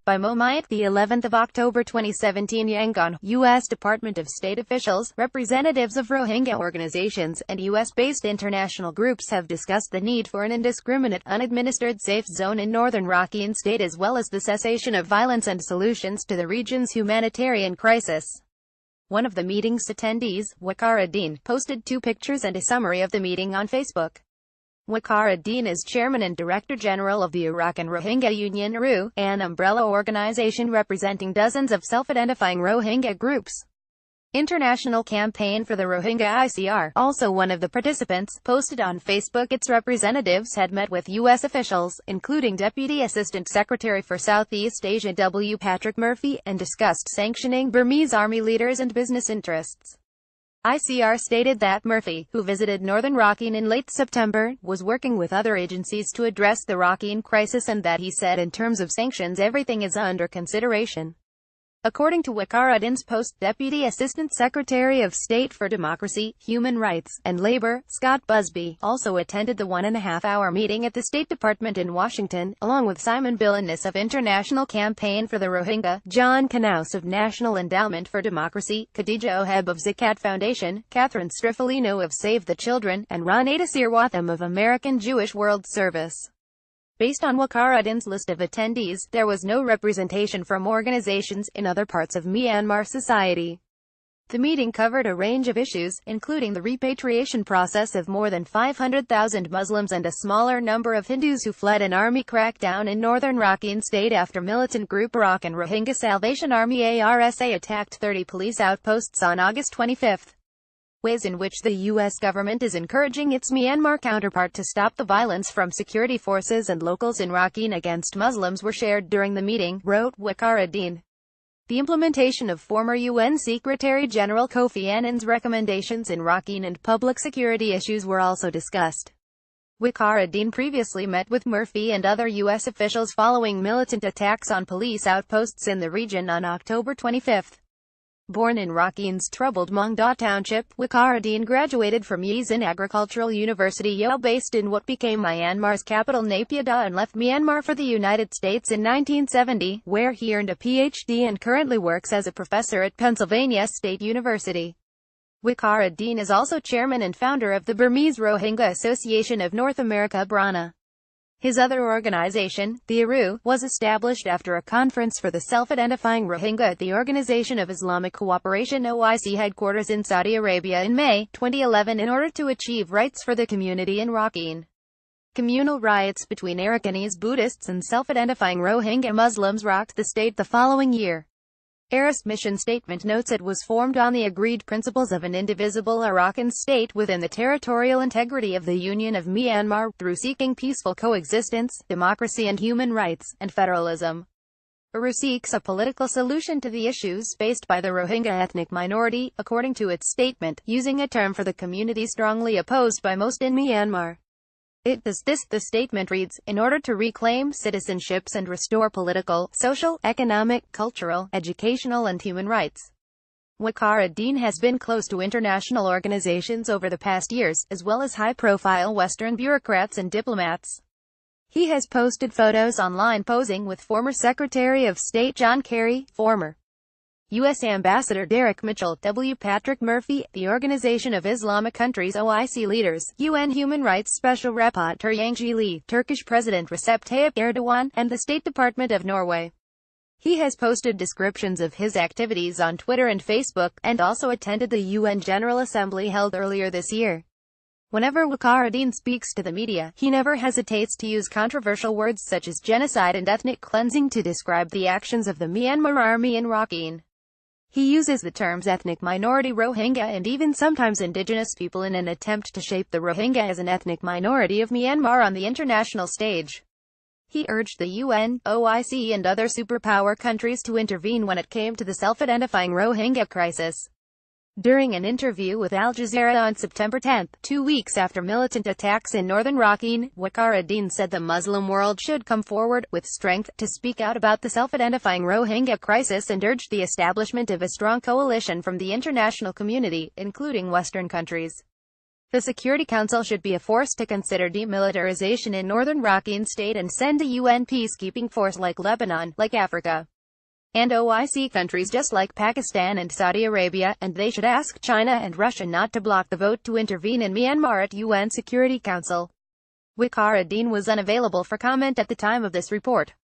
By Momayat, the 11th of October 2017. Yangon, U.S. Department of State officials, representatives of Rohingya organizations, and U.S.-based international groups have discussed the need for an indiscriminate, unadministered safe zone in northern Rakhine State as well as the cessation of violence and solutions to the region's humanitarian crisis. One of the meeting's attendees, Waqar ad-Din, posted 2 pictures and a summary of the meeting on Facebook. Waqar ad-Din is chairman and director general of the Arakan Rohingya Union (ARU), an umbrella organization representing dozens of self-identifying Rohingya groups. International Campaign for the Rohingya (ICR), also one of the participants, posted on Facebook its representatives had met with U.S. officials, including Deputy Assistant Secretary for Southeast Asia W. Patrick Murphy, and discussed sanctioning Burmese army leaders and business interests. ICR stated that Murphy, who visited northern Rakhine in late September, was working with other agencies to address the Rakhine crisis and that he said in terms of sanctions everything is under consideration. According to Waqar ad-Din's post, Deputy Assistant Secretary of State for Democracy, Human Rights, and Labor, Scott Busby, also attended the 1.5-hour meeting at the State Department in Washington, along with Simon Billinis of International Campaign for the Rohingya, John Knaus of National Endowment for Democracy, Khadija Oheb of Zakat Foundation, Catherine Striffolino of Save the Children, and Raneta Sirwatham of American Jewish World Service. Based on Waqar ad-Din's list of attendees, there was no representation from organizations in other parts of Myanmar society. The meeting covered a range of issues, including the repatriation process of more than 500,000 Muslims and a smaller number of Hindus who fled an army crackdown in northern Rakhine State after militant group Arakan Rohingya Salvation Army (ARSA) attacked 30 police outposts on August 25. Ways in which the U.S. government is encouraging its Myanmar counterpart to stop the violence from security forces and locals in Rakhine against Muslims were shared during the meeting, wrote Waqar ad-Din. The implementation of former UN Secretary-General Kofi Annan's recommendations in Rakhine and public security issues were also discussed. Waqar ad-Din previously met with Murphy and other U.S. officials following militant attacks on police outposts in the region on October 25. Born in Rakhine's troubled Mongda Township, Waqar ad-Din graduated from Yizin Agricultural University Yale based in what became Myanmar's capital Naypyidaw and left Myanmar for the United States in 1970, where he earned a Ph.D. and currently works as a professor at Pennsylvania State University. Waqar ad-Din is also chairman and founder of the Burmese Rohingya Association of North America (BRANA). His other organization, the ARU, was established after a conference for the self-identifying Rohingya at the Organization of Islamic Cooperation (OIC) headquarters in Saudi Arabia in May 2011 in order to achieve rights for the community in Rakhine. Communal riots between Arakanese Buddhists and self-identifying Rohingya Muslims rocked the state the following year. ARU's mission statement notes it was formed on the agreed principles of an indivisible Arakan state within the territorial integrity of the Union of Myanmar, through seeking peaceful coexistence, democracy and human rights, and federalism. ARU seeks a political solution to the issues faced by the Rohingya ethnic minority, according to its statement, using a term for the community strongly opposed by most in Myanmar. It does this, the statement reads, in order to reclaim citizenships and restore political, social, economic, cultural, educational and human rights. Waqar ad-Din has been close to international organizations over the past years, as well as high-profile Western bureaucrats and diplomats. He has posted photos online posing with former Secretary of State John Kerry, former U.S. Ambassador Derek Mitchell, W. Patrick Murphy, the Organization of Islamic Countries (OIC) leaders, UN Human Rights Special Rapporteur Yang Li, Turkish President Recep Tayyip Erdogan, and the State Department of Norway. He has posted descriptions of his activities on Twitter and Facebook, and also attended the UN General Assembly held earlier this year. Whenever Waqar ad-Din speaks to the media, he never hesitates to use controversial words such as genocide and ethnic cleansing to describe the actions of the Myanmar army in Rakhine. He uses the terms ethnic minority Rohingya and even sometimes indigenous people in an attempt to shape the Rohingya as an ethnic minority of Myanmar on the international stage. He urged the UN, OIC and other superpower countries to intervene when it came to the self-identifying Rohingya crisis. During an interview with Al Jazeera on September 10, 2 weeks after militant attacks in northern Rakhine, Waqar ad-Din said the Muslim world should come forward, with strength, to speak out about the self-identifying Rohingya crisis and urged the establishment of a strong coalition from the international community, including Western countries. The Security Council should be a force to consider demilitarization in northern Rakhine State and send a UN peacekeeping force like Lebanon, like Africa, and OIC countries just like Pakistan and Saudi Arabia, and they should ask China and Russia not to block the vote to intervene in Myanmar at UN Security Council. Waqar ad-Din was unavailable for comment at the time of this report.